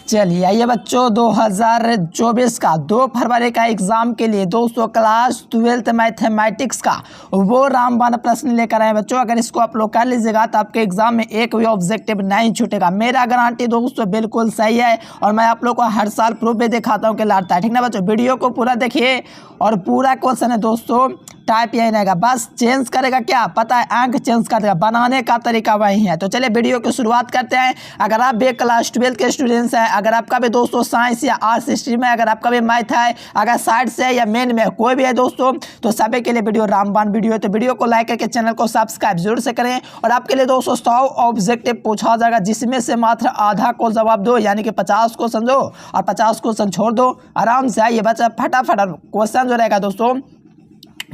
चलिए आइए बच्चों 2024 का 2 फरवरी का एग्जाम के लिए दोस्तों क्लास 12th मैथमेटिक्स का वो रामबाण प्रश्न लेकर आए बच्चों। अगर इसको आप लोग कर लीजिएगा तो आपके एग्जाम में एक भी ऑब्जेक्टिव नहीं छूटेगा। मेरा गारंटी दोस्तों बिल्कुल सही है और मैं आप लोग को हर साल प्रूफ भी दिखाता हूँ कि लाता है। ठीक ना बच्चों, वीडियो को पूरा देखिए और पूरा क्वेश्चन है दोस्तों टाइप यही रहेगा, बस चेंज करेगा क्या पता है, अंक चेंज कर देगा, बनाने का तरीका वही है। तो चलिए वीडियो की शुरुआत करते हैं। अगर आप भी क्लास 12 के स्टूडेंट्स हैं, अगर आपका भी दोस्तों साइंस या आर्ट्स स्ट्रीम है, अगर आपका भी मैथ है, अगर साइड से या मेन में कोई भी है दोस्तों, तो सभी के लिए वीडियो रामबाण वीडियो है। तो वीडियो को लाइक करके चैनल को सब्सक्राइब जरूर से करें। और आपके लिए दोस्तों 100 ऑब्जेक्टिव पूछा जाएगा जिसमें से मात्र आधा को जवाब दो, यानी कि 50 क्वेश्चन दो और 50 क्वेश्चन छोड़ दो। आराम से आइए बच्चा, फटाफट क्वेश्चन जो रहेगा दोस्तों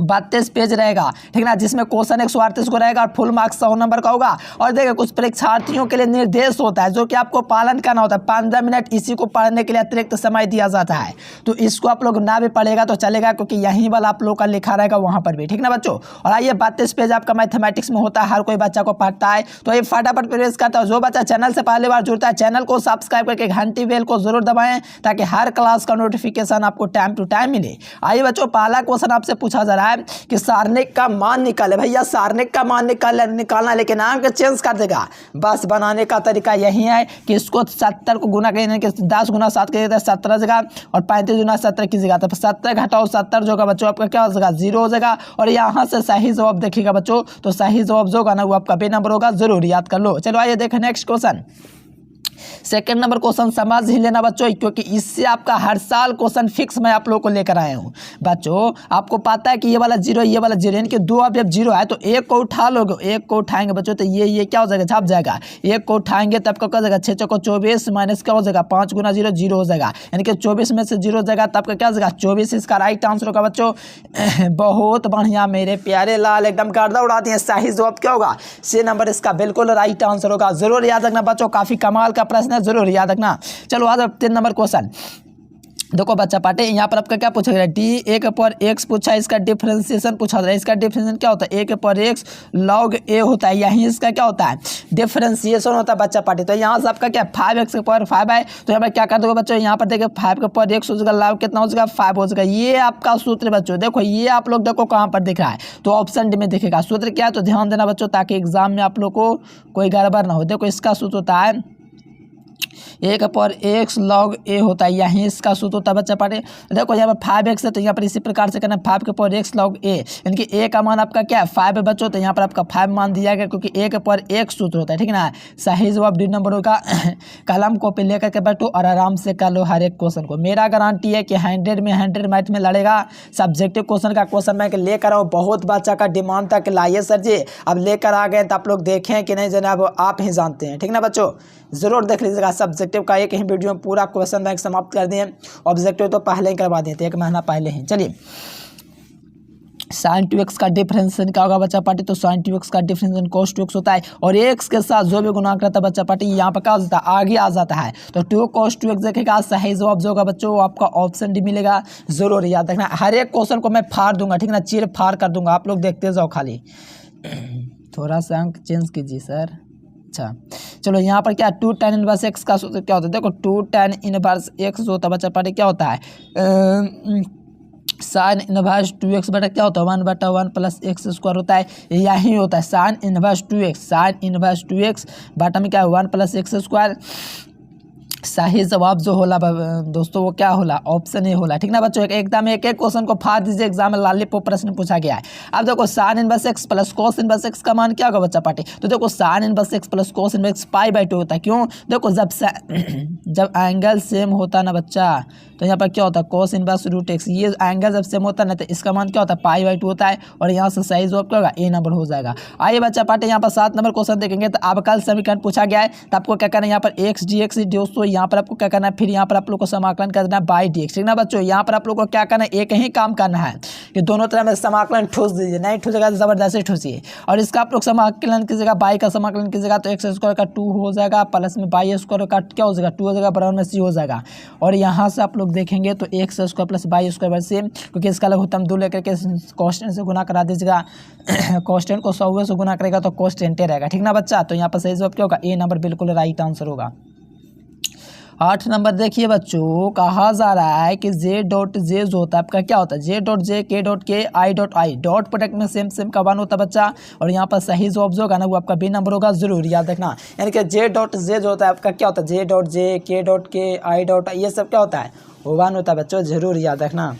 32 पेज रहेगा, ठीक ना, जिसमें क्वेश्चन 138 को रहेगा और फुल मार्क्स 100 नंबर का होगा। और देखिए कुछ परीक्षार्थियों के लिए निर्देश होता है जो कि आपको पालन करना होता है। 15 मिनट इसी को पढ़ने के लिए अतिरिक्त समय दिया जाता है, तो इसको आप लोग ना भी पढ़ेगा तो चलेगा क्योंकि यहीं वाला आप लोग का लिखा रहेगा वहाँ पर भी, ठीक ना बच्चों। और आइए 32 पेज आपका मैथमेटिक्स में होता है, हर कोई बच्चा को पढ़ता है। तो ये फटाफट प्रेस करता है। जो बच्चा चैनल से पहली बार जुड़ता है चैनल को सब्सक्राइब करके घंटी बेल को जरूर दबाएं ताकि हर क्लास का नोटिफिकेशन आपको टाइम टू टाइम मिले। आइए बच्चों, पहला क्वेश्चन आपसे पूछा जा रहा है कि सारणिक का मान निकाले। भैया सारणिक का मान निकालना लेकिन अंक चेंज कर देगा। बस बनाने का तरीका यही है कि इसको 70 को गुना करें, 10 गुना 7 के 17 जगह और 35 गुना 17 की जगह, तो 70 घटाओ 70 जो होगा बच्चों आपका क्या हो जाएगा, 0 हो जाएगा। और यहाँ से सही जवाब देखिएगा बच्चों, तो सही जवाब जो होगा ना वो आपका बे नंबर होगा, जरूर याद कर लो। चलो आइए देखें next question. Second number question समझ ही लेना बच्चों, क्योंकि इससे आपका हर साल क्वेश्चन फिक्स मैं आप लोगों को लेकर आया हूं बच्चों। आपको पता है कि ये वाला 0 ये वाला 0, यानी कि दो अब जब 0 है तो एक को उठा लोगे, एक को उठाएंगे बच्चों तो ये क्या हो जाएगा, छप जाएगा। एक को उठाएंगे तब का क्या हो जाएगा, 6 चौको 24 माइनस क्या हो जाएगा 5 गुना 0 0 हो जाएगा, यानी कि 24 में से 0 हो जाएगा तब का क्या हो जाएगा 24। इसका राइट आंसर होगा बच्चों। बहुत बढ़िया मेरे प्यारे लाल, एकदम गर्दा उड़ा दिए। सही जवाब क्या होगा, सी नंबर इसका बिल्कुल राइट आंसर होगा। जरूर याद रखना बच्चों, काफी कमाल का प्रश्न है, जरूर याद रखना। चलो आज 3 नंबर क्वेश्चन देखो बच्चा पाटे, यहाँ पर आपका क्या पूछा गया, डी ए के पर एक्स पूछा, इसका डिफरेंशिएशन पूछा जा रहा है। इसका डिफरेंशिएशन क्या होता है, ए के पर एक्स लॉग ए होता है, यहीं इसका क्या होता है डिफरेंशिएशन होता है बच्चा पाटे। तो यहाँ से आपका क्या 5x के पर 5 है, तो यहाँ पर क्या कर दोगे बच्चों, यहाँ पर देखिए 5 के पर एक्स हो जाएगा, लॉग कितना हो जाएगा 5 हो जाएगा। ये आपका सूत्र बच्चों, देखो ये आप लोग देखो कहाँ पर दिख रहा है, तो ऑप्शन डी में दिखेगा। सूत्र क्या है तो ध्यान देना बच्चों ताकि एग्जाम में आप लोग को कोई गड़बड़ ना हो। देखो इसका सूत्र होता है ए के पर एक्स लॉग ए होता है, यहीं इसका सूत्र होता है बच्चा पढ़े। देखो यहाँ पर 5x है तो यहाँ पर इसी प्रकार से करना 5 के पर एक्स लॉग ए, यानी कि ए का मान आपका क्या है 5 है बच्चों, तो यहाँ पर आपका 5 मान दिया गया क्योंकि ए के पर एक सूत्र होता है, ठीक ना। सही जवाब डी नंबर होगा। कलम कॉपी लेकर के बैठो और आराम से कर लो हर एक क्वेश्चन को। मेरा गारंटी है कि 100 में 100 मैथ में लड़ेगा। सब्जेक्टिव क्वेश्चन का क्वेश्चन मैं लेकर आऊँ, बहुत बच्चा का डिमांड था कि लाइए सर जी, अब लेकर आ गए तो आप लोग देखें कि नहीं जनाब, आप ही जानते हैं, ठीक ना बच्चों। जरूर देख लीजिएगा सब्जेक्टिव का एक ही वीडियो में पूरा क्वेश्चन बैंक समाप्त कर दिए। ऑब्जेक्टिव तो पहले ही करवा दिए थे, 1 महीना पहले ही। चलिए sin 2x का डिफरेंशिएशन क्या होगा बच्चा पार्टी, तो sin 2x का डिफरेंशिएशन cos 2x होता है और x के साथ जो भी गुणा करता है बच्चा पार्टी यहाँ पर क्या हो जाता है आगे आ जाता है, तो 2 cos 2x देखेगा। सही जवाब जो होगा बच्चों वो आपका ऑप्शन डी मिलेगा। जरूर याद रखना, हर एक क्वेश्चन को मैं फाड़ दूंगा, ठीक ना, चीर फाड़ कर दूंगा, आप लोग देखते जाओ खाली। थोड़ा सा अंक चेंज कीजिए सर। अच्छा चलो यहाँ पर क्या 2 tan इनवर्स x का सूत्र क्या होता है, देखो 2 tan इनवर्स x जो होता है बच्चा पार्टी क्या होता है साइन इनवर्स 2x बटा क्या होता है 1/1 प्लस एक्स स्क्वायर होता है, यही होता है sine inverse 2x। Sine inverse 2x बटा में क्या है 1 प्लस एक्स स्क्वायर। सही जवाब जो होला दोस्तों वो क्या होला, ऑप्शन ए होला, ठीक ना बच्चों। एकदम एक क्वेश्चन को फाड़ दीजिए, एग्जाम में लॉलीपॉप प्रश्न पूछा गया है। अब देखो sine inverse x plus cos inverse x का मान क्या होगा बच्चा पार्टी, तो देखो sine inverse x plus cos inverse π/2 होता है। क्यों, देखो जब एंगल सेम होता ना बच्चा तो यहाँ पर क्या होता है कोस इनवर्स रूट एक्स, ये एंगल जब सेम होता है ना तो इसका मान क्या होता है π/2 होता है और यहाँ से सही जवाब क्या होगा ए नंबर हो जाएगा। आइए बच्चा पार्टी यहाँ पर 7 नंबर क्वेश्चन देखेंगे। तो अवकल समीकरण पूछा गया है तो आपको क्या करना है, यहाँ पर एक्स डी एक्स दोस्तों यहाँ पर आपको क्या करना है, फिर यहाँ पर आप लोग को समाकलन कर देना है बाई डी एक्स, ठीक ना बच्चों। यहाँ पर आप लोग को क्या करना है, एक ही काम करना है कि दोनों तरह में समाकलन ठूस दीजिए, नहीं ठूसेगा तो जबरदस्ती ठूसिए। और इसका आप लोग समाकलन की जगह बाई का समाकलन की जगह तो एक्स स्क्वायर का 2 हो जाएगा प्लस में बाई स्क्वायर का क्या हो जाएगा 2 हो जाएगा, बराबर में सी हो जाएगा। और यहाँ से आप लोग देखेंगे तो x square plus by square same, क्योंकि इसका लघुत्तम 2 लेकर के कॉन्स्टेंट से गुना करा दीजिएगा। कॉन्स्टेंट को 100 से गुना करेगा तो कॉन्स्टेंट रहेगा, ठीक ना बच्चा। तो यहाँ पर सही जवाब क्या होगा, ए नंबर बिल्कुल राइट आंसर होगा। 8 नंबर देखिए बच्चों, कहा जा रहा है कि जे डॉट जे जो होता है आपका क्या होता है, जे डॉट जे के डॉट के I dot I dot product में सेम सेम का 1 होता है बच्चा। और यहाँ पर सही जवाब जो होगा ना वो आपका बी नंबर होगा, जरूर याद रखना। यानी कि जे डॉट जे जो होता है आपका क्या होता है, जे डॉट जे के डॉट के आई डॉट आई, ये सब क्या होता है, वो 1 होता है बच्चों, जरूर याद रखना,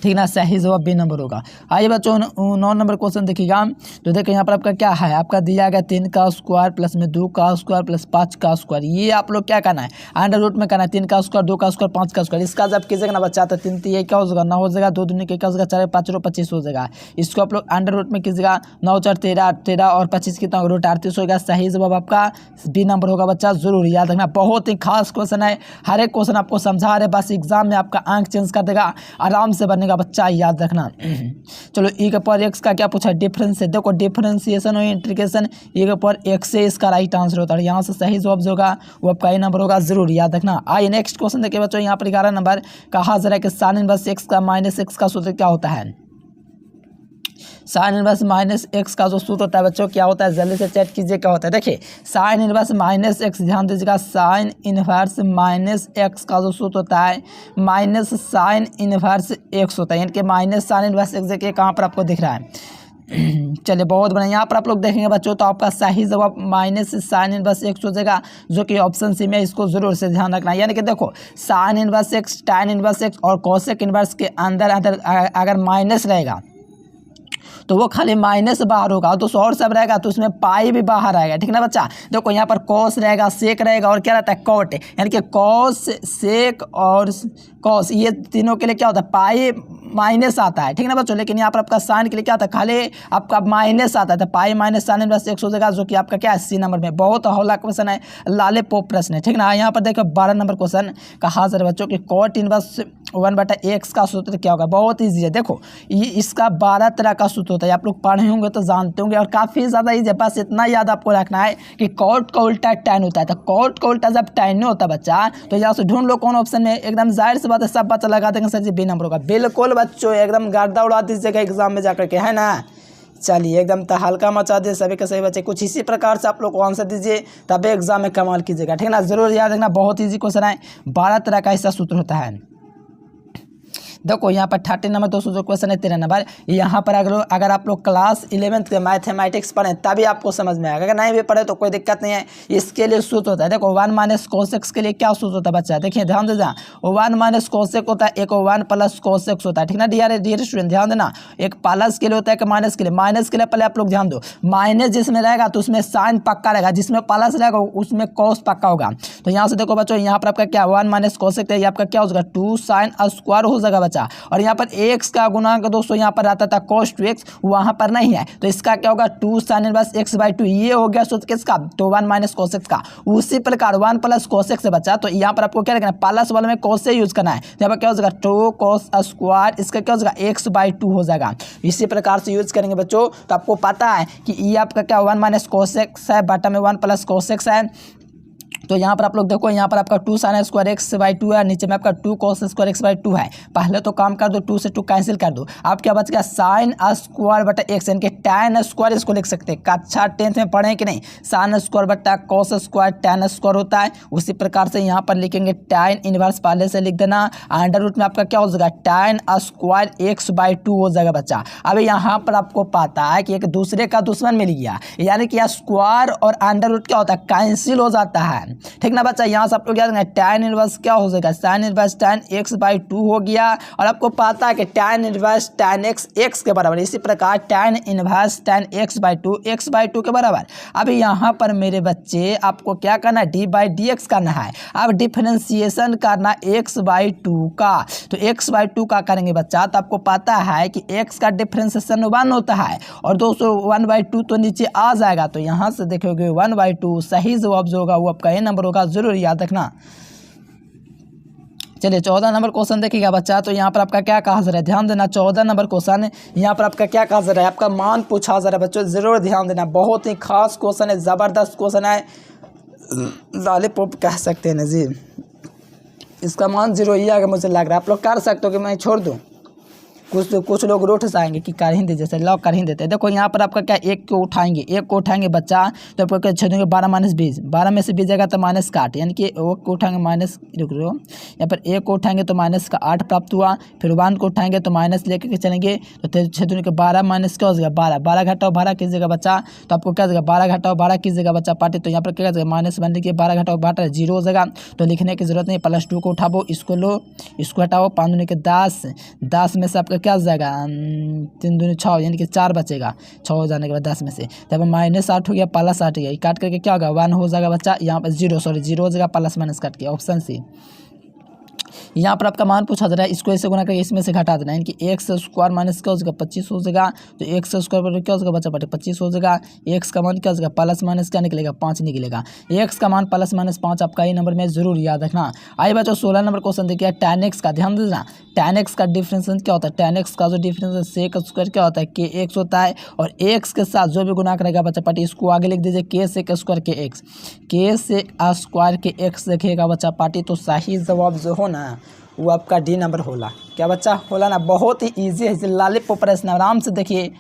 ठीक ना। सही जवाब बी नंबर होगा। आइए बच्चों 9 नंबर क्वेश्चन देखिएगा। तो देखिए यहाँ पर आपका क्या है, आपका दिया गया 3 का स्क्वायर प्लस में 2 का स्क्वायर प्लस 5 का स्क्वायर। ये आप लोग क्या करना है, अंडर रूट में करना है। 3 का स्क्वायर, 2 का स्क्वायर, 5 का स्क्वायर। इसका जब कीजिएगा ना बच्चा तो 3 ये क्या हो जाएगा, 9 हो जाएगा, 2 दूनी के क्या हो जाएगा, 4 5 25 हो जाएगा। इसको आप लोग अंडर रूट में कीजिएगा, 9 4 13 13 और 25 कितना रूट 38 होगा। सही जवाब आपका बी नंबर होगा बच्चा, जरूर याद रखना। बहुत ही खास क्वेश्चन है, हर एक क्वेश्चन आपको समझा रहे, बस एग्जाम में आपका अंक चेंज कर देगा, आराम से बनेगा बच्चा, याद रखना। चलो ई के पावर एक्स का क्या पूछा, डिफरेंस है। देखो डिफरेंशिएशन और इंटीग्रेशन, ई के पावर एक्स से इसका राइट आंसर होता है। यहाँ से सही जवाब जो होगा वो आपका ई नंबर होगा, जरूर याद रखना। आइए नेक्स्ट क्वेश्चन देखिए बच्चों, यहाँ पर 11 नंबर, कहा जरा कि साइन इनवर्स एक्स का माइनस एक्स का सूत्र क्या होता है। साइन इनवर्स माइनस एक्स का जो सूत्र होता है बच्चों क्या होता है, जल्दी से चेक कीजिए क्या होता है। देखिए साइन इनवर्स माइनस एक्स, ध्यान दीजिएगा, साइन इनवर्स माइनस एक्स का जो सूत्र होता है माइनस साइन इनवर्स एक्स होता है, यानी कि माइनस साइन इनवर्स एक्स। देखिए कहाँ पर आपको दिख रहा है, चलिए बहुत बढ़िया। यहाँ पर आप लोग देखेंगे बच्चों तो आपका सही जवाब माइनस साइन इनवर्स एक्स हो जाएगा, जो कि ऑप्शन सी में, इसको जरूर से ध्यान रखना। यानी कि देखो sine inverse x, tan inverse x और कोसेक इनवर्स के अंदर अगर माइनस रहेगा तो वो खाली माइनस बाहर होगा, और तो और सब रहेगा तो उसमें पाई भी बाहर आएगा, ठीक ना बच्चा। देखो यहाँ पर कॉस रहेगा, सेक रहेगा और क्या रहता है, कॉट, यानी कि कॉस सेक और कॉस, ये तीनों के लिए क्या होता है, पाई माइनस आता है, ठीक ना बच्चों। लेकिन यहाँ पर आपका साइन के लिए क्या आता है, खाली आपका माइनस आता है, तो pi minus sign inverse x हो जाएगा, जो कि आपका क्या है, सी नंबर में। बहुत हौला क्वेश्चन है, लाले पोप प्रश्न है, ठीक ना। यहाँ पर देखो 12 नंबर क्वेश्चन, कहा सर बच्चों कि कॉट इनवर्स 1/x का सूत्र क्या होगा। बहुत ईजी है, देखो ये इसका 12 तरह का सूत्र होता है, आप लोग पढ़े होंगे तो जानते होंगे, और काफ़ी ज़्यादा ईजी है। बस इतना याद आपको रखना है कि कॉट का उल्टा टैन होता है, तो कॉट का उल्टा जब टैन नहीं होता बच्चा, तो यहाँ से ढूंढ लो कौन ऑप्शन में। एकदम जाहिर सी बात है, सब बच्चा लगा देंगे सर जी बी नंबर होगा। बिल्कुल बच्चों, एकदम गर्दा उड़ा दीजिएगा एग्जाम में जाकर के, है ना। चलिए एकदम हल्का मचा दिए सभी के सभी बच्चे, कुछ इसी प्रकार से आप लोग को आंसर दीजिए, तभी एग्जाम में कमाल कीजिएगा, ठीक ना। जरूर याद रखना, बहुत ईजी क्वेश्चन है, 12 तरह का ऐसा सूत्र होता है। देखो यहाँ पर 30 नंबर दोस्तों जो क्वेश्चन है 13 नंबर, यहाँ पर अगर आप लोग क्लास 11th के मैथमेटिक्स पढ़ें तभी आपको समझ में आएगा, अगर नहीं भी पढ़े तो कोई दिक्कत नहीं है। इसके लिए सूत्र होता है, देखो 1 माइनस कोसेक्स के लिए क्या सूत्र होता है बच्चा, देखिए ध्यान देना, 1 माइनस कोसेक होता है, एक 1 प्लस कोसेक्स होता है, ठीक ना डियर स्टूडेंट, ध्यान देना। एक प्लस के लिए होता है, एक माइनस के लिए। माइनस के लिए पहले आप लोग ध्यान दो, माइनस जिसमें रहेगा तो उसमें साइन पक्का रहेगा, जिसमें प्लस रहेगा उसमें कॉस पक्का होगा। तो यहाँ से देखो बच्चों, यहाँ पर आपका क्या 1 माइनस कोसेक है, आपका क्या हो जाएगा 2 साइन स्क्वायर हो जाएगा बच्चा। और यहाँ पर एक्स का गुणांक दोस्तों यहाँ पर आता था cos 2x, वहां पर नहीं है, तो इसका क्या होगा 2 साइन इनवर्स x/2, ये हो गया सूत्र किसका, तो 1 माइनस cos x का। उसी प्रकार 1 प्लस cos x से बचा, तो यहाँ पर आपको क्या रखना है, प्लस वाले में cos से यूज करना है, तो यहाँ पर क्या हो जाएगा 2 cos स्क्वायर, इसका क्या हो जाएगा x/2 हो जाएगा। इसी प्रकार से यूज करेंगे बच्चों, तो आपको पता है कि ये आपका क्या 1 माइनस cos x है, बटा में 1 प्लस cos x है। तो यहाँ पर आप लोग देखो, यहाँ पर आपका 2 साइन स्क्वायर x/2 है, नीचे में आपका 2 cos स्क्वायर x/2 है। पहले तो काम कर दो, 2 से 2 कैंसिल कर दो, आप क्या बच गया साइन स्क्वायर बटा x, यानी कि tan स्क्वायर इसको लिख सकते हैं। कक्षा 10th में पढ़े कि नहीं, साइन स्क्वायर बटा cos स्क्वायर tan स्क्वायर होता है। उसी प्रकार से यहाँ पर लिखेंगे tan इनवर्स, पहले से लिख देना, अंडर रूट में आपका क्या हो जाएगा tan स्क्वायर x/2 हो जाएगा बच्चा। अब यहाँ पर आपको पता है कि एक दूसरे का दुश्मन मिल गया, यानी कि स्क्वायर और अंडर रूट क्या होता है, कैंसिल हो जाता है, ठीक ना बच्चा। यहाँ से आप लोग याद रखेंगे tan इनवर्स क्या हो जाएगा, साइन इनवर्स tan x/2 हो गया। और आपको पता है कि tan इनवर्स tan x के बराबर, इसी प्रकार tan इनवर्स tan x/2 के बराबर। अब यहाँ पर मेरे बच्चे आपको क्या करना है, d/dx करना है। अब डिफरेंशिएशन करना x/2 का, तो x/2 का करेंगे बच्चा, तो आपको पता है कि x का डिफरेंशिएशन 1 होता है, और दोस्तों 1/2 तो नीचे आ जाएगा, तो यहाँ से देखोगे 1/2 सही जवाब जो होगा वो आपका ये नंबर होगा, जरूर याद रखना। चलिए 14 नंबर क्वेश्चन देखिएगा बच्चा, तो यहाँ पर आपका क्या कहा जा रहा है, ध्यान देना। 14 नंबर क्वेश्चन, यहाँ पर आपका क्या कहा जा रहा है, आपका मान पूछा जा रहा है बच्चों, जरूर ध्यान देना। बहुत ही खास क्वेश्चन है, जबरदस्त क्वेश्चन है, लॉलीपॉप कह सकते हैं ना जी। इसका मान 0 ही आगे मुझे लग रहा है, आप लोग कर सकते हो कि मैं छोड़ दूँ, कुछ लोग रूठ से आएंगे कि कर ही दे, जैसे लॉग कर ही देते हैं। देखो यहाँ पर आपका क्या एक को उठाएंगे बच्चा, तो आपको क्या छेदेंगे 12 माइनस 20, 12 में से 20 जाएगा तो माइनस का 8, यानी कि एक को उठाएंगे माइनस, रुक लो, यहाँ पर एक को उठाएंगे तो माइनस का 8 प्राप्त हुआ। फिर 1 को उठाएंगे तो माइनस लेकर के चलेंगे, तो छेदने के 12 माइनस क्या हो जाएगा 12, 12 घटाओ 12 कीजिएगा बच्चा, तो आपको क्या जाएगा 12 घटाओ 12 कीजिएगा बच्चा पार्टी, तो यहाँ पर क्या जाएगा माइनस 1 लिखिए, 12 घटाओ 12 0 हो जाएगा, तो लिखने की जरूरत नहीं, +2 को उठाओ, इसको लो, इसको हटाओ, 5 दूनी के 10, 10 में से आपका क्या जाएगा 3 दूनी 6, यानी कि 4 बचेगा, 6 हो जाने के बाद 10 में से, तब -8 हो गया +8 गया, काट करके क्या होगा 1 हो जाएगा बच्चा, यहाँ पर 0 हो जाएगा, प्लस माइनस काट के, ऑप्शन सी। यहाँ पर आपका मान पूछा जा रहा है, इसको ऐसे गुना करके इसमें से घटा देना है, यानी कि x स्क्वायर माइनस क्या हो जाएगा 25 हो जाएगा, तो x स्क्वायर पर क्या हो जाएगा बच्चा 25 हो जाएगा, x का मान क्या हो जाएगा प्लस माइनस क्या निकलेगा 5 निकलेगा, x का मान प्लस माइनस 5 आपका ये नंबर में जरूर याद रखना। आइए बच्चों 16 नंबर क्वेश्चन देखिए, tan x का ध्यान देना, tan x का डिफरेंशिएशन क्या होता है, tan x का जो डिफरेंशिएशन sec स्क्वायर क्या होता है kx होता है, और x के साथ जो भी गुना करेगा बच्चा पार्टी इसको आगे लिख दीजिए k sec square kx, k sec square kx देखिएगा बच्चा पार्टी, तो सही जवाब जो हो ना वो आपका डी नंबर होला, क्या बच्चा होला ना, बहुत ही ईजी है, लॉलीपॉप प्रश्न आराम से देखिए।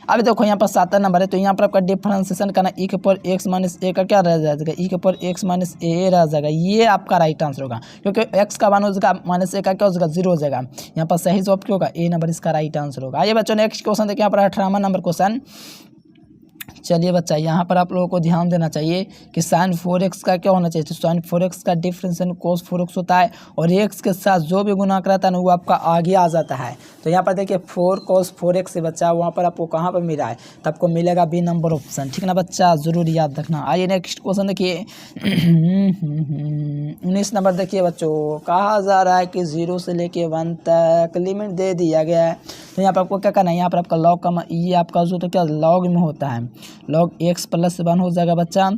अब देखो यहाँ पर 7 नंबर है, तो यहाँ पर आपका डिफरेंशिएशन करना e के पावर x माइनस ए का क्या रह जाएगा, e के पावर x माइनस ए रह जाएगा, ये आपका राइट आंसर होगा, क्योंकि x का मान हो जाएगा माइनस ए का क्या हो जाएगा 0 हो जाएगा, यहाँ पर सही जवाब क्या होगा ए नंबर इसका राइट आंसर होगा। आइए बच्चों नेक्स्ट क्वेश्चन देखिए, यहाँ पर 18वां नंबर क्वेश्चन। चलिए बच्चा यहाँ पर आप लोगों को ध्यान देना चाहिए कि sin 4x का क्या होना चाहिए, तो sin 4x का डिफरेंशिएशन cos 4x होता है, और x के साथ जो भी गुना कराता है ना वो आपका आगे आ जाता है। तो यहाँ पर देखिए 4 cos 4x से बच्चा वहाँ पर आपको कहाँ पर मिला है, तो आपको मिलेगा बी नंबर ऑप्शन, ठीक ना बच्चा, जरूर याद रखना। आइए नेक्स्ट क्वेश्चन देखिए 19 नंबर देखिए बच्चों, कहा जा रहा है कि 0 से लेके 1 तक लिमिट दे दिया गया है, तो यहाँ पर आपको क्या करना है, यहाँ पर आपका लॉग का ये आपका जो तो क्या लॉग में होता है, log x प्लस 1 हो जाएगा बच्चा।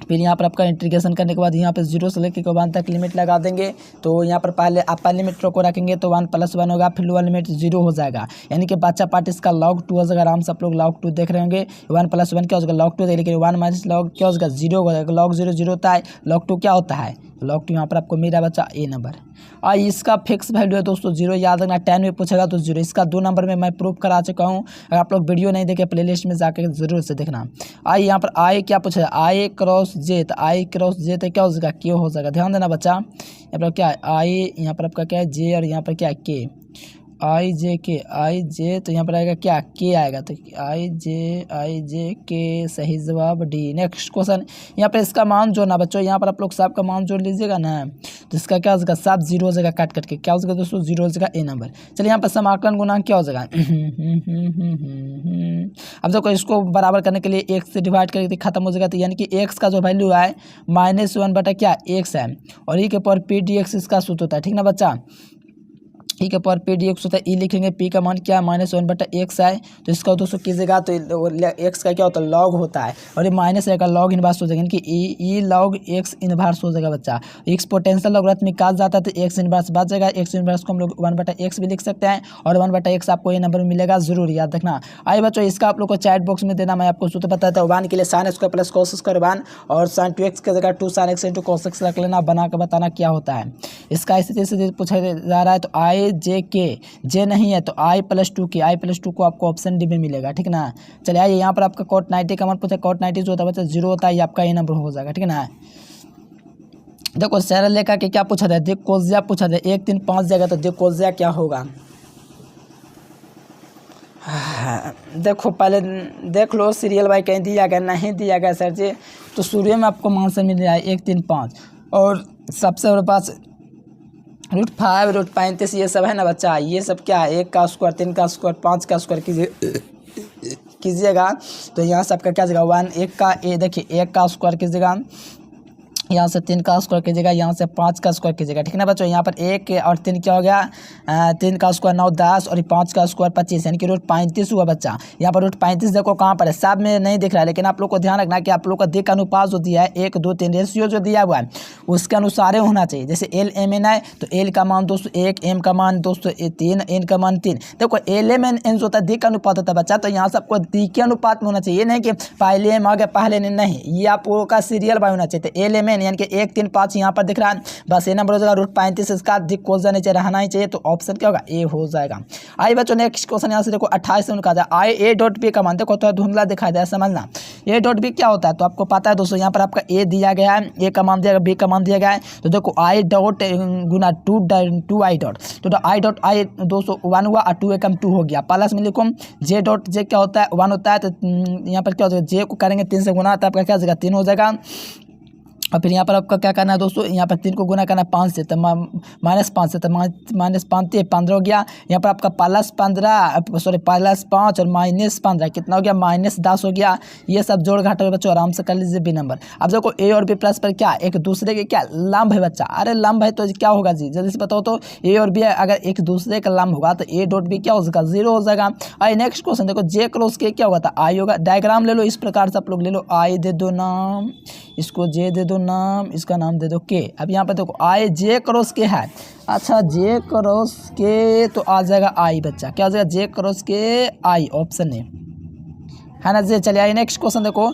फिर यहाँ पर आपका इंटीग्रेशन करने के बाद यहाँ पर 0 से लेकर 1 तक लिमिट लगा देंगे, तो यहाँ पर पहले अपर लिमिट को रखेंगे तो 1 + 1 होगा, फिर लोअर लिमिट 0 हो जाएगा, यानी कि बच्चा पार्ट इसका log 2 हो जाएगा। आराम से आप लोग log 2 देख रहे होंगे, 1 + 1 क्या हो जाएगा log 2, लेकिन 1 माइनस log क्या हो जाएगा 0 हो जाएगा, log 0 0 होता है, log 2 क्या होता है, log 2 यहाँ पर आपको मिल रहा है बच्चा ए नंबर। और इसका फिक्स वैल्यू है दोस्तों 0, याद रखना, 10 में पूछेगा तो 0, इसका 2 नंबर में मैं प्रूफ करा चुका हूँ, अगर आप लोग वीडियो नहीं देखे प्लेलिस्ट में जाकर जरूर से देखना। आई यहाँ पर आई क्या पूछा आई क्रॉस जे, तो आई क्रॉस जे तो क्या हो जाएगा के हो जाएगा, ध्यान देना बच्चा, यहाँ पर क्या है आई, यहाँ पर आपका क्या है जे, और यहाँ पर क्या है के, आई जे तो यहाँ पर आएगा क्या के आएगा, तो आई जे के, सही जवाब डी। नेक्स्ट क्वेश्चन, यहाँ पर इसका मान जोड़ना बच्चों, यहाँ पर आप लोग सब का मान जोड़ लीजिएगा ना, तो इसका क्या हो जाएगा सब 0 हो जाएगा, काट के क्या हो जाएगा दोस्तों 0 हो जाएगा ए नंबर। चलिए यहाँ पर समाकलन गुणांक क्या हो जाएगा अब देखो इसको बराबर करने के लिए x से डिवाइड करके खत्म हो जाएगा, तो यानी कि x का जो वैल्यू है -1 बटा क्या x है, और e के पावर p dx इसका सूत्र होता है, ठीक ना बच्चा, ई के पावर पी डी एक्स होता है, ई लिखेंगे, पी का मान क्या है -1 बटा एक्स है, तो इसका दोस्तों कीजिएगा तो एक्स का क्या होता है लॉग होता है, और ये माइनस रहेगा लॉग इनवर्स हो जाएगा, यानी कि ई लॉग एक्स इनवर्स हो जाएगा बच्चा। एक्स पोटेंशियल लॉगरिथमिक काट जाता है तो एक्स इनवर्स बच जाएगा, एक्स इनवर्स को हम लोग 1 बटा एक्स भी लिख सकते हैं, और 1 बटा एक्स आपको ये नंबर मिलेगा, जरूर याद रखना। आइए बच्चों इसका आप लोग को चैट बॉक्स में देना, मैं आपको सूत्र बताता हूँ, 1 के लिए sin square plus cos square 1, और sin 2x की जगह 2 sin x into cos x रख लेना, बना के बताना क्या होता है। इसका इसी तरह से पूछा जा रहा है, तो आई जे के, जे नहीं है तो i + 2 के, i + 2 को आपको ऑप्शन डी में मिलेगा, ठीक ना। चलिए आइए यहाँ पर आपका cot 90 का मान पूछा, cot 90 जो होता है बच्चा 0 होता है, ये आपका ये नंबर हो जाएगा, ठीक है ना। देखो सरल लेखा के क्या पूछा था, दिक्कोजिया पूछा था, 1 3 5 जगह, तो दिक्कोजिया क्या होगा, देखो पहले देख लो सीरियल बाई कहीं दिया गया नहीं दिया गया सर जी, तो शुरू में आपको मान से मिल रहा है 1 3 5, और सबसे बड़े पास √5 √35 ये सब है ना बच्चा, ये सब क्या है 1 का स्क्वायर 3 का स्क्वायर 5 का स्क्वायर कीजिएगा, तो यहाँ से आपका क्या जगह 1 1 का देखिए 1 का स्क्वायर कीजिएगा, यहाँ से 3 का स्क्वायर कीजिएगा, यहाँ से 5 का स्क्वायर कीजिएगा, ठीक है ना बच्चों। यहाँ पर 1 और 3 क्या हो गया, 3 का स्क्वायर 9 10, और 5 का स्क्वायर 25, यानी कि √35 हुआ बच्चा। यहाँ पर √35 देखो कहाँ पर है, सब में नहीं दिख रहा है, लेकिन आप लोग को ध्यान रखना कि आप लोग का दिक अनुपात जो दिया है 1 2 3 रेशियो जो दिया हुआ है उसके अनुसार होना चाहिए। जैसे एल एम एन है तो एल का मान दोस्तों 1, एम का मान दोस्तों 3, एन का मान 3। देखो एल एम एन एन जो होता है दिक अनुपात होता है बच्चा, तो यहाँ से आपको दिक के अनुपात में होना चाहिए, नहीं कि पहले एम आ गया पहले नहीं, ये आप लोगों का सीरियल बाय होना चाहिए। तो एल एम एन ऑप्शन यानी कि 1 3 5 यहाँ पर दिख रहा है, बस ये नंबर हो जाएगा। √35 इसका अधिक क्वेश्चन नीचे रहना ही चाहिए, तो ऑप्शन क्या होगा, ए हो जाएगा। आइए बच्चों नेक्स्ट क्वेश्चन यहाँ से देखो 28 से उनका आई ए डॉट बी का मान देखो तो धुंधला दिखाई दे, समझना ए डॉट बी क्या होता है। तो आपको पता है दोस्तों, यहाँ पर आपका ए दिया गया है, ए का मान दिया गया, बी का मान दिया गया है। तो देखो आई डॉट गुना टू आई डॉट, तो आई डॉट आई दोस्तों 1 हुआ और 2 एकम 2 हो गया। प्लस में लिखो जे डॉट जे क्या होता है 1 होता है, तो यहाँ पर क्या हो जाएगा, जे को करेंगे 3 से गुना, तो आपका क्या हो जाएगा 3 हो जाएगा। और फिर यहाँ पर आपका क्या करना है दोस्तों, यहाँ पर 3 को गुना करना है 5 से, तो -5 से, तो -5 15 हो गया। यहाँ पर आपका +5 और -15 कितना हो गया, -10 हो गया। ये सब जोड़ घाट में बच्चों आराम से कर लीजिए बी नंबर। अब देखो ए और बी प्लस पर क्या एक दूसरे के क्या लंब है बच्चा, अरे लंब है तो क्या होगा जी, जल्दी से बताओ तो ए और बी अगर एक दूसरे का लंब होगा तो ए डॉट बी क्या हो जाएगा 0 हो जाएगा। और नेक्स्ट क्वेश्चन देखो जे क्रॉस के क्या होगा, था आई होगा। डायग्राम ले लो इस प्रकार से, आप लोग ले लो आई दे दो नाम, इसको जे दे दो नाम, इसका नाम दे दो के। अब यहाँ पर देखो आई जे क्रॉस के है, अच्छा जे क्रॉस के तो आ जाएगा आई बच्चा, क्या आ जाएगा जे क्रॉस के आई, ऑप्शन है ना जी। चलिए आइए नेक्स्ट क्वेश्चन देखो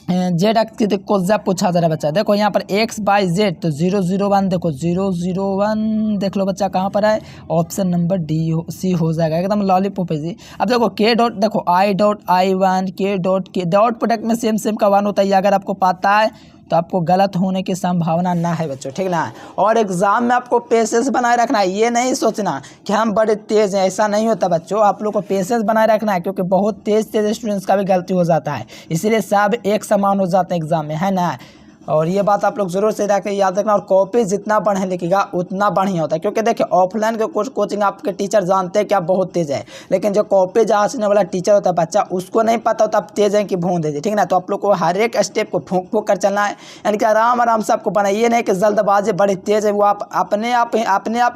जेड एक्स की देखो जब पूछा जा रहा है बच्चा, देखो यहाँ पर एक्स बाई जेड तो 001 देखो 001 देख लो बच्चा कहाँ पर है, ऑप्शन नंबर डी सी हो जाएगा, एकदम लॉलीपॉप है जी। अब देखो के डॉट देखो आई डॉट आई 1 के डॉट प्रोडक्ट में सेम का 1 होता है, अगर आपको पता है तो आपको गलत होने की संभावना ना है बच्चों, ठीक ना। और एग्जाम में आपको पेशेंस बनाए रखना है, ये नहीं सोचना कि हम बड़े तेज़ हैं, ऐसा नहीं होता बच्चों। आप लोग को पेशेंस बनाए रखना है, क्योंकि बहुत तेज़ स्टूडेंट्स का भी गलती हो जाता है, इसीलिए सब एक समान हो जाते हैं एग्जाम में, है ना। और ये बात आप लोग जरूर से रख याद रखना। और कॉपी जितना बढ़िया लिखेगा उतना बढ़िया होता है, क्योंकि देखिए ऑफलाइन के कुछ कोचिंग आपके टीचर जानते हैं कि आप बहुत तेज़ है, लेकिन जो कॉपी जांचने वाला टीचर होता है बच्चा, उसको नहीं पता होता आप तेज़ हैं कि भून दे, ठीक ना। तो आप लोग को हर एक स्टेप को फूंक कर चलना है, यानी कि आराम से आपको बनाए, ये नहीं कि जल्दबाजी बड़ी तेज़ है, वो आप अपने आप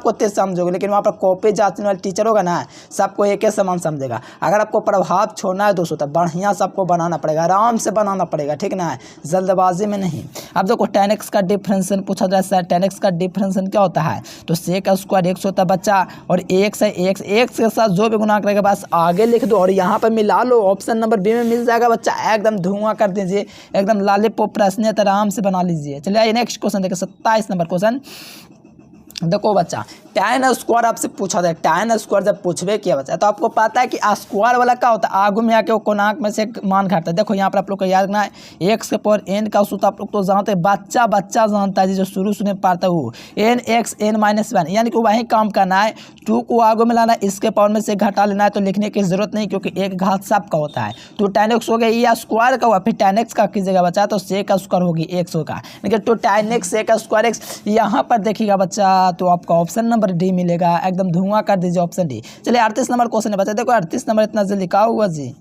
को तेज़ समझोगे, लेकिन वहाँ पर कॉपी जांचने वाला टीचर होगा ना, सबको एक ही समान समझेगा। अगर आपको प्रभाव छोड़ना है दोस्तों, तो बढ़िया से आपको बनाना पड़ेगा, आराम से बनाना पड़ेगा, ठीक ना, जल्दबाजी में नहीं। अब देखो tan x का डिफरेंशियल पूछा जाता है, tan x का डिफरेंशियल क्या होता है, तो sec स्क्वायर x होता है बच्चा, और x है x के साथ जो भी गुना करेगा बस आगे लिख दो और यहाँ पर मिला लो, ऑप्शन नंबर बी में मिल जाएगा बच्चा। एकदम धुआं कर दीजिए, एकदम लॉलीपॉप प्रश्न आराम से बना लीजिए। चलिए आइए नेक्स्ट क्वेश्चन देखिए 27 नंबर क्वेश्चन। देखो बच्चा tan स्क्वायर आपसे पूछा जाए, tan स्क्वायर जब पूछवे किया बच्चा, तो आपको पता है कि स्क्वायर वाला क्या होता है, आगू में आके वो कोणार्क में से एक मान घटता है। देखो यहाँ पर आप लोग को याद रखना है x के पावर n का सूत्र आप लोग तो जानते हैं, बच्चा जानता है जो शुरू में पढ़ता है वो nx n-1, यानी कि वही काम करना है, 2 को आगू में लाना है, इसके पावर में से घटा लेना है, तो लिखने की जरूरत नहीं, क्योंकि एक घात सब का होता है। तो tan x हो गया, ये स्क्वायर का हुआ, फिर tan x का कीजिएगा बच्चा, तो sec स्क्वायर होगी x होगा, लेकिन तो tan x sec square x यहाँ पर देखिएगा बच्चा, तो आपका ऑप्शन नंबर डी मिलेगा। एकदम धुआं कर दीजिए ऑप्शन डी। चलिए 38 नंबर क्वेश्चन है बच्चा, देखो 38 नंबर इतना जल्दी कहा हुआ जी,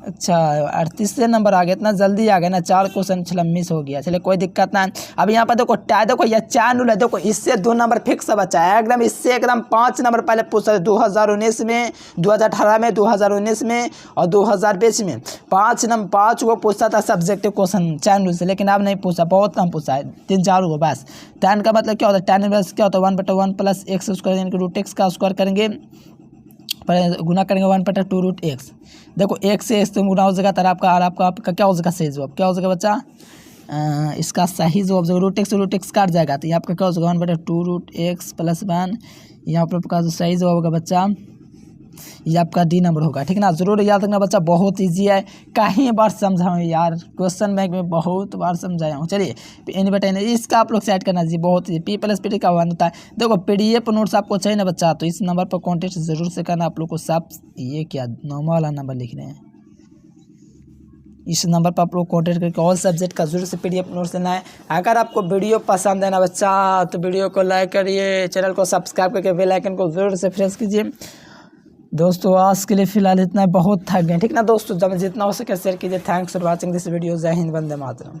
अच्छा 38 नंबर आ गया, इतना जल्दी आ गया ना, 4 क्वेश्चन चला मिस हो गया। चलिए कोई दिक्कत ना है। अब यहाँ पर देखो देखो ये 4 रूल है, देखो इससे 2 नंबर फिक्स है बच्चा, एकदम इससे एकदम 5 नंबर पहले पूछा 2019 में, 2018 में, 2019 में और 2020 में 5 वो पूछता था सब्जेक्टिव क्वेश्चन 4 रूल से, लेकिन अब नहीं पूछा, बहुत कम पूछा है, 3-4 हुआ बस। tan का मतलब क्या होता है, tan इनवर्स क्या होता है 1/1 प्लस x स्क्वायर, यानी कि √x का स्क्वायर करेंगे, गुना करेंगे 1/2 √x। देखो x से x तो गुना हो जाएगा, तर आपका क्या हो जाएगा सही जवाब, क्या हो जाएगा बच्चा, इसका सही जवाब √x काट जाएगा, तो ये आपका क्या हो जाएगा 1/2 √x + 1, यहाँ पर आपका जो सही जवाब होगा बच्चा ये आपका डी नंबर होगा, ठीक ना। जरूर याद रखना बच्चा, बहुत ईजी है, कहीं बार समझाऊँ यार, क्वेश्चन बैंक में बहुत बार समझाया हूँ। चलिए n/n इसका आप लोग सेट करना जी, बहुत ईजी, p+p का 1 होता है। देखो PDF नोट्स आपको चाहिए ना बच्चा, तो इस नंबर पर कॉन्टेक्ट जरूर से करना। आप लोग को सब ये क्या नॉर्मल वाला नंबर लिख रहे हैं, इस नंबर पर आप लोग कॉन्टेक्ट करके ऑल सब्जेक्ट का जरूर से PDF नोट्स लेना है। अगर आपको वीडियो पसंद है ना बच्चा, तो वीडियो को लाइक करिए, चैनल को सब्सक्राइब करके बेल आइकन को जरूर से प्रेस कीजिए। दोस्तों आज के लिए फिलहाल इतना, बहुत थक गए, ठीक ना दोस्तों, जब जितना हो सके शेयर कीजिए। Thanks for watching this video. जय हिंद, वंदे मातरम।